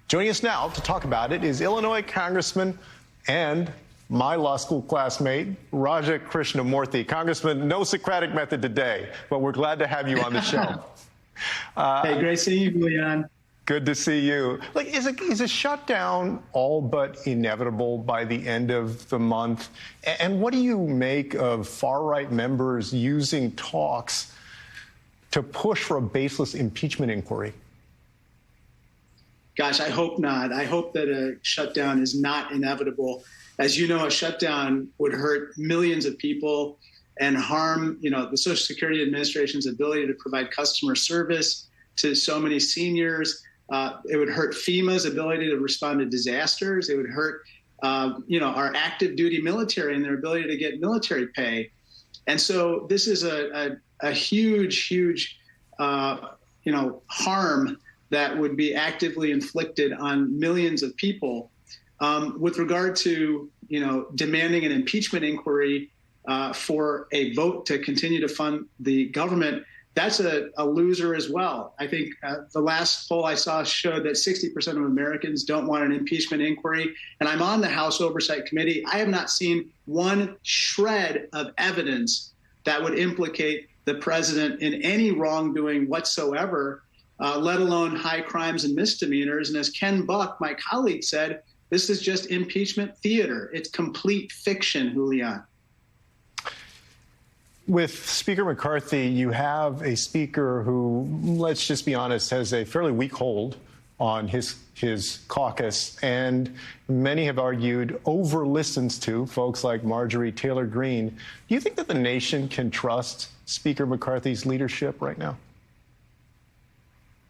Joining us now to talk about it is Illinois Congressman and my law school classmate, Raja Krishnamoorthi. Congressman, no Socratic method today, but we're glad to have you on the show. Hey, great seeing you, Julian. Good to see you. Like, is a shutdown all but inevitable by the end of the month? And what do you make of far-right members using talks to push for a baseless impeachment inquiry? Gosh, I hope not. I hope that a shutdown is not inevitable. As you know, a shutdown would hurt millions of people and harm, the Social Security Administration's ability to provide customer service to so many seniors. It would hurt FEMA's ability to respond to disasters. It would hurt, our active duty military and their ability to get military pay. And so this is a huge, harm that would be actively inflicted on millions of people. With regard to, demanding an impeachment inquiry for a vote to continue to fund the government, that's a loser as well. I think the last poll I saw showed that 60% of Americans don't want an impeachment inquiry. And I'm on the House Oversight Committee. I have not seen one shred of evidence that would implicate the president in any wrongdoing whatsoever, let alone high crimes and misdemeanors. And as Ken Buck, my colleague, said, this is just impeachment theater. It's complete fiction, Julian. With Speaker McCarthy, you have a speaker who, let's just be honest, has a fairly weak hold on his caucus, and many have argued over-listens to folks like Marjorie Taylor Greene. Do you think that the nation can trust Speaker McCarthy's leadership right now?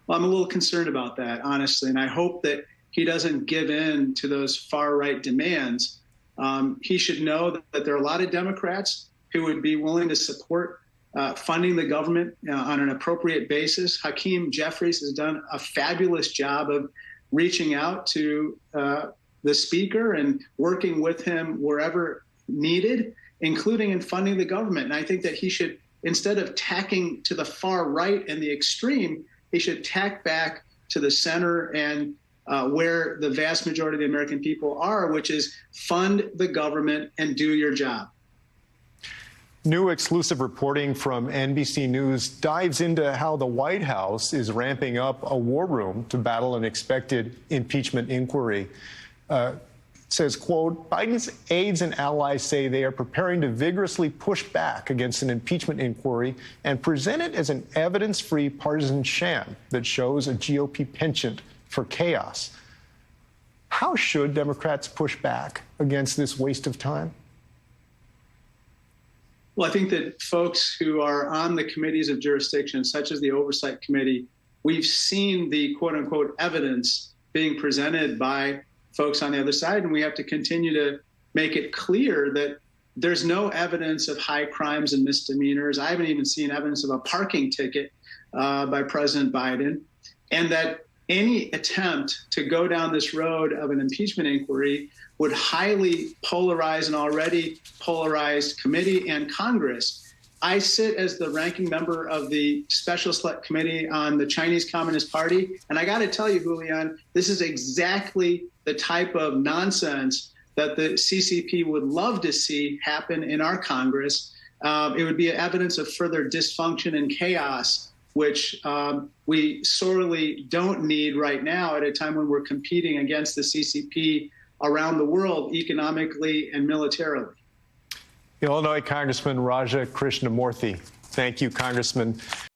Well, I'm a little concerned about that, honestly, and I hope that he doesn't give in to those far-right demands. He should know that there are a lot of Democrats who would be willing to support funding the government on an appropriate basis. Hakeem Jeffries has done a fabulous job of reaching out to the speaker and working with him wherever needed, including in funding the government. And I think that he should, instead of tacking to the far right and the extreme, he should tack back to the center and where the vast majority of the American people are, which is fund the government and do your job. New exclusive reporting from NBC News dives into how the White House is ramping up a war room to battle an expected impeachment inquiry. It says, quote, Biden's aides and allies say they are preparing to vigorously push back against an impeachment inquiry and present it as an evidence-free partisan sham that shows a GOP penchant for chaos. How should Democrats push back against this waste of time? Well, I think that folks who are on the committees of jurisdiction, such as the Oversight Committee, we've seen the quote-unquote evidence being presented by folks on the other side, and we have to continue to make it clear that there's no evidence of high crimes and misdemeanors. I haven't even seen evidence of a parking ticket by President Biden, and that any attempt to go down this road of an impeachment inquiry would highly polarize an already polarized committee and Congress. I sit as the ranking member of the Special Select Committee on the Chinese Communist Party, and I got to tell you, Julian, this is exactly the type of nonsense that the CCP would love to see happen in our Congress. It would be evidence of further dysfunction and chaos, which we sorely don't need right now at a time when we're competing against the CCP around the world economically and militarily. Illinois Congressman Raja Krishnamoorthi. Thank you, Congressman.